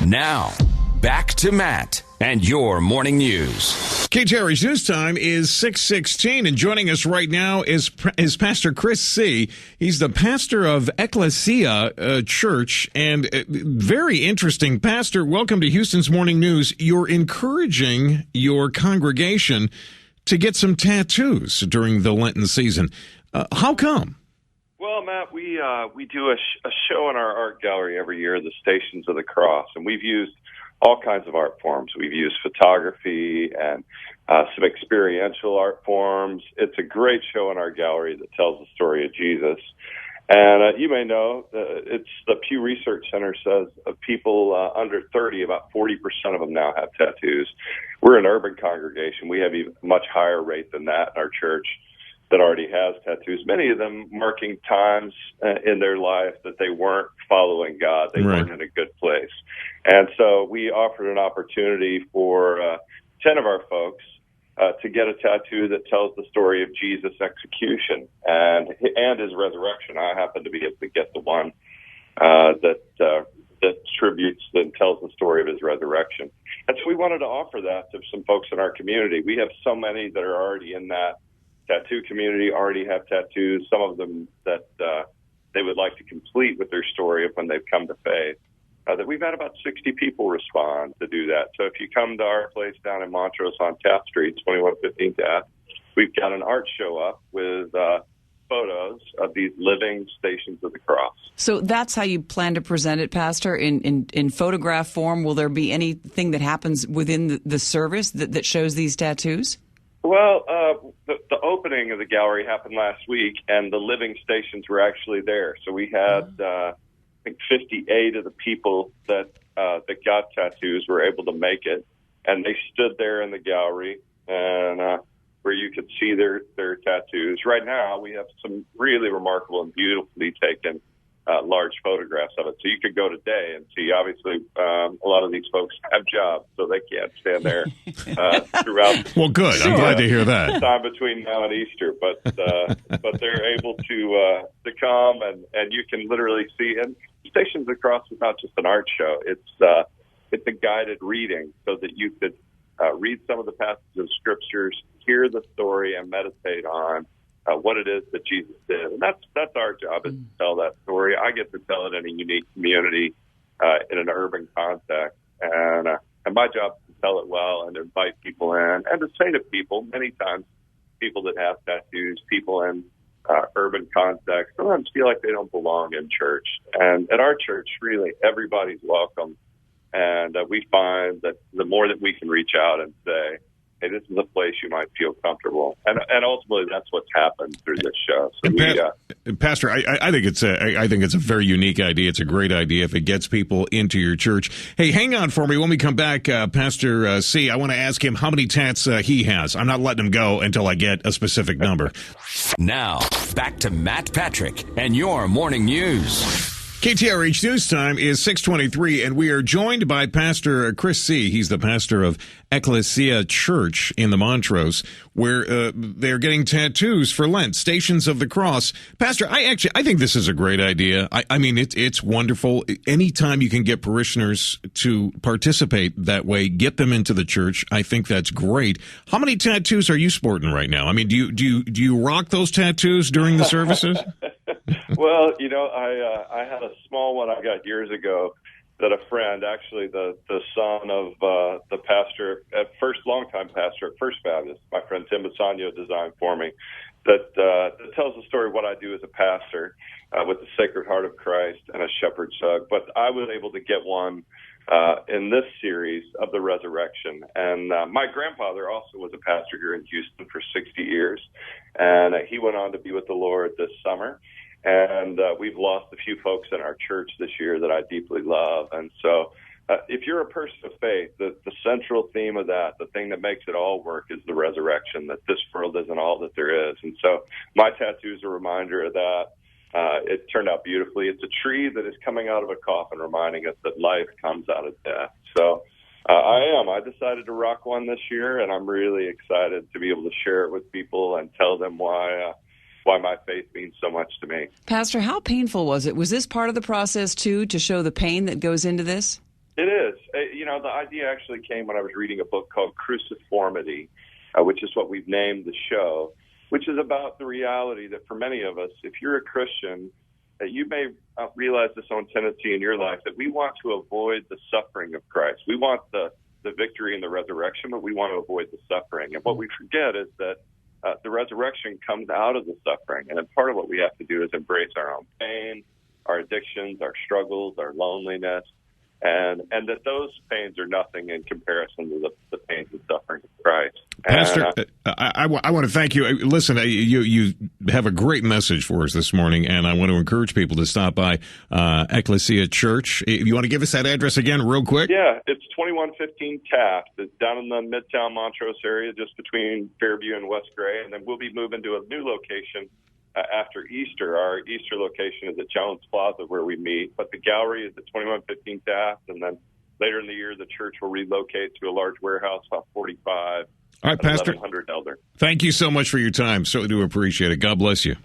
Now, back to Matt and your morning news. KTRH News Time is 6:16, and joining us right now is Pastor Chris Seay. He's the pastor of Ecclesia Church, and very interesting. Pastor, welcome to Houston's Morning News. You're encouraging your congregation to get some tattoos during the Lenten season. How come? Well, Matt, we do a show in our art gallery every year, the Stations of the Cross, and we've used all kinds of art forms. We've used photography and some experiential art forms. It's a great show in our gallery that tells the story of Jesus. And you may know, it's the Pew Research Center says of people under 30, about 40% of them now have tattoos. We're an urban congregation. We have a much higher rate than that in our church that already has tattoos, many of them marking times in their life that they weren't following God. They weren't in a good place. And so we offered an opportunity for 10 of our folks to get a tattoo that tells the story of Jesus' execution and his resurrection. I happen to be able to get the one that tributes and tells the story of his resurrection. And so we wanted to offer that to some folks in our community. We have so many that are already in that tattoo community, already have tattoos, some of them that they would like to complete with their story of when they've come to faith, that we've had about 60 people respond to do that. So if you come to our place down in Montrose on Taft Street, 2115 Taft, we've got an art show up with photos of these living Stations of the Cross. So that's how you plan to present it, Pastor, in photograph form. Will there be anything that happens within the service that shows these tattoos? Well, the opening of the gallery happened last week, and the living stations were actually there. So we had, I think, 58 of the people that got tattoos were able to make it, and they stood there in the gallery, and where you could see their tattoos. Right now, we have some really remarkable and beautifully taken large photographs of it. So you could go today and see. Obviously, a lot of these folks have jobs, so they can't stand there throughout. Well, good. I'm glad to hear that. Time between now and Easter, but they're able to come and you can literally see. And Stations of the Cross is not just an art show; it's a guided reading, so that you could read some of the passages of scriptures, hear the story, and meditate on what it is that Jesus did. And that's our job, is to tell that story. I get to tell it in a unique community in an urban context. And my job is to tell it well and invite people in and to say to people, many times people that have tattoos, people in urban contexts, sometimes feel like they don't belong in church. And at our church, really, everybody's welcome. And we find that the more that we can reach out and say, hey, this is a place you might feel comfortable, and ultimately that's what's happened through this show. So Pastor, I think it's a very unique idea. It's a great idea if it gets people into your church. Hey, hang on for me when we come back, Pastor Seay. I want to ask him how many tats he has. I'm not letting him go until I get a specific number. Now back to Matt Patrick and your morning news. KTRH News Time is 6:23, and we are joined by Pastor Chris Seay. He's the pastor of Ecclesia Church in the Montrose, where they're getting tattoos for Lent, Stations of the Cross. Pastor, I think this is a great idea. I mean, it's wonderful. Anytime you can get parishioners to participate that way, get them into the church, I think that's great. How many tattoos are you sporting right now? I mean, do you rock those tattoos during the services? Well, I had a small one I got years ago that a friend, actually the son of the pastor at first, longtime pastor at First Baptist, my friend Tim Bassanio, designed for me, that tells the story of what I do as a pastor with the Sacred Heart of Christ and a shepherd's hug. But I was able to get one in this series of the resurrection. And my grandfather also was a pastor here in Houston for 60 years, and he went on to be with the Lord this summer. And we've lost a few folks in our church this year that I deeply love. And so if you're a person of faith, the central theme of that, the thing that makes it all work, is the resurrection, that this world isn't all that there is. And so my tattoo is a reminder of that. It turned out beautifully. It's a tree that is coming out of a coffin, reminding us that life comes out of death. So I decided to rock one this year, and I'm really excited to be able to share it with people and tell them why my faith means so much to me. Pastor, how painful was it? Was this part of the process, too, to show the pain that goes into this? It is. the idea actually came when I was reading a book called Cruciformity, which is what we've named the show, which is about the reality that for many of us, if you're a Christian, you may realize this own tendency in your life that we want to avoid the suffering of Christ. We want the victory and the resurrection, but we want to avoid the suffering. And what we forget is that the resurrection comes out of the suffering. And then part of what we have to do is embrace our own pain, our addictions, our struggles, our loneliness, and that those pains are nothing in comparison to the pains and suffering of Christ. Pastor, I want to thank you. Listen, you have a great message for us this morning, and I want to encourage people to stop by Ecclesia Church. You want to give us that address again real quick? Yeah, it's 2115 Taft. It's down in the Midtown Montrose area, just between Fairview and West Gray, and then we'll be moving to a new location after Easter. Our Easter location is at Jones Plaza where we meet, but the gallery is at 2115 Taft, and then later in the year the church will relocate to a large warehouse off 45. All right, Pastor. Elder. Thank you so much for your time. So do appreciate it. God bless you.